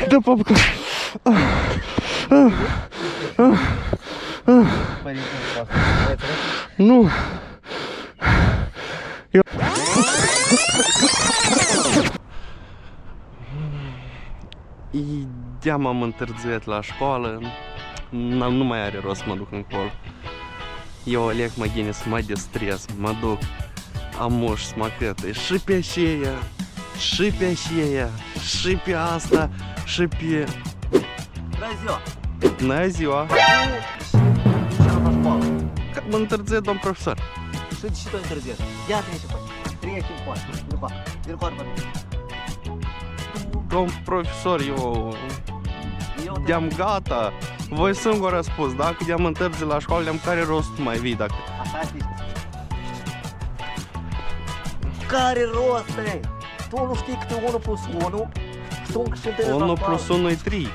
Dă papucă. Nu. Ideea m-am întârziat la școală. Nu mai are rost să mă duc încolo. Eu aleg mă gine să mă distres, mă duc. Am moș să mă cătă și pe aceea, și pe aceea, și pe asta, și pe... Bună ziua! Bună ziua! Ce am la școală? Că mă întârziat, domn profesor. Și de ce te-ai întârziat? Ia vine și faci. Treci în poate. Din coartă. Domn profesor, eu de-am gata. Voi singur a spus, dacă de-am întârzi la școală, de-am care rost mai vii dacă... Așa zici. Care rost, e? Tu nu știi câte 1 plus 1? Știu că și întâlnesc la 1 școală. plus 1 e 3.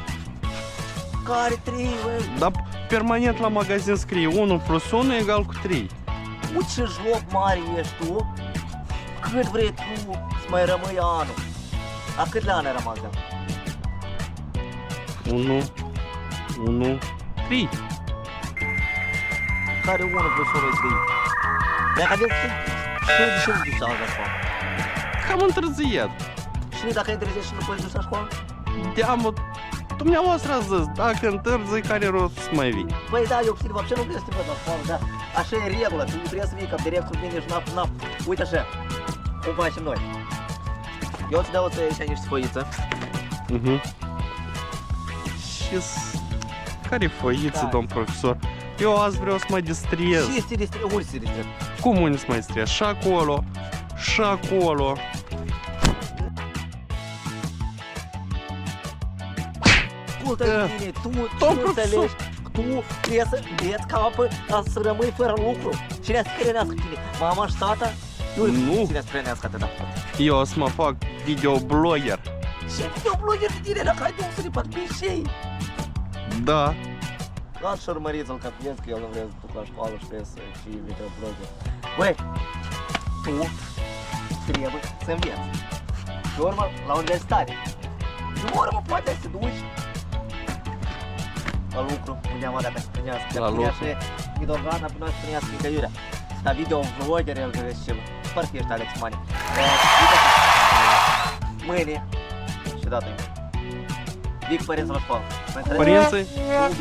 Care 3, băi? Dar permanent la magazin scrie 1 plus 1 egal cu 3. Uite ce joc mare ești tu. Cât vrei tu să mai rămâi anul? A cât le ani ai rămas de 1, 3. Care 1 plus 1 e 3? Dacă de ce nu duci la școală? Că am întârziat. Și dacă ai întârziat și nu poți duci la școală? De-am... Dumneavoastră a zis, dacă întârzi, care rost să mai vii? Păi da, eu obțin, ce nu vrei să te văd la școală, da? Așa e regulă, tu trebuie să vii ca director vine și nap. Uite așa, cum facem noi. Eu îți dau așa niște foiță. Și care foiță, Da. domn profesor? Eu azi vreau să mă distrez. Și se distre, unde se distre? Cum unde să mă distrez? Și acolo, și acolo. Ascultă bine, tu nu înțelegi, tu trebuie să îți capă să rămâi fără lucru. Cine să hrănească tine? Mama și tata? Nu. Cine să hrănească atâta? Eu o să mă fac videoblogger. Ce videoblogger de tine, dacă ai de să ripat pe șei? Da. Lasă și urmăriți-l, că vezi că el nu vrea să duc la școală și vrea să fii videoblogger. Băi, tu trebuie să înveți. Pe urmă, la universitate. Pe urmă, poate să te duci la lucru, unde am dat pe să primească. La lucru. Și videograna pe noi să primească nicăiurea. Dar videoblogger, el găsește ceva. Sper că ești Alex Mani. Mâine și data-i. Vii cu părinții la școală. Părinții,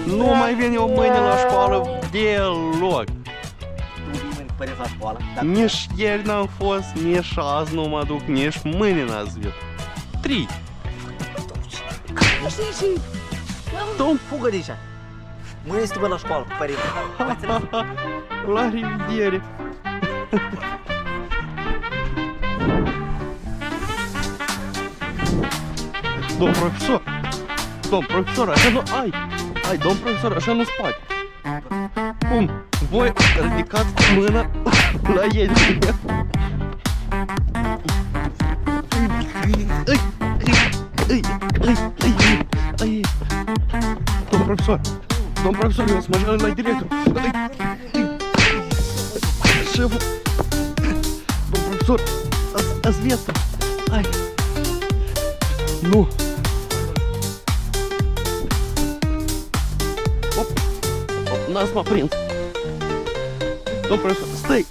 nu mai vin eu mâine la școală deloc. Tu vii mâine cu părinții la școală. Nici ieri n-am fost, nici azi nu mă duc, nici mâine n-ați vin. 3. Știi și... Domn, fugă de aici. Mâine să te văd la școală cu părinții. Mai înțeles? La revedere. Domn profesor! Domn profesor, așa nu... Ai, domn profesor, așa nu spate. Cum? Voi ridicați mâna la el. Domn profesor, eu să mă la director. Șeful. Domn profesor, ați viața. Hai. Nu. N-ați mă prins. Domn profesor, stai.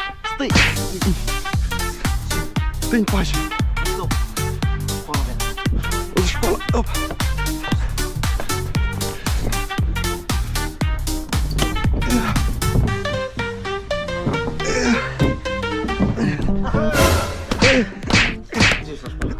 Stai în pace. O să școală. Op. Idziesz na szkołę.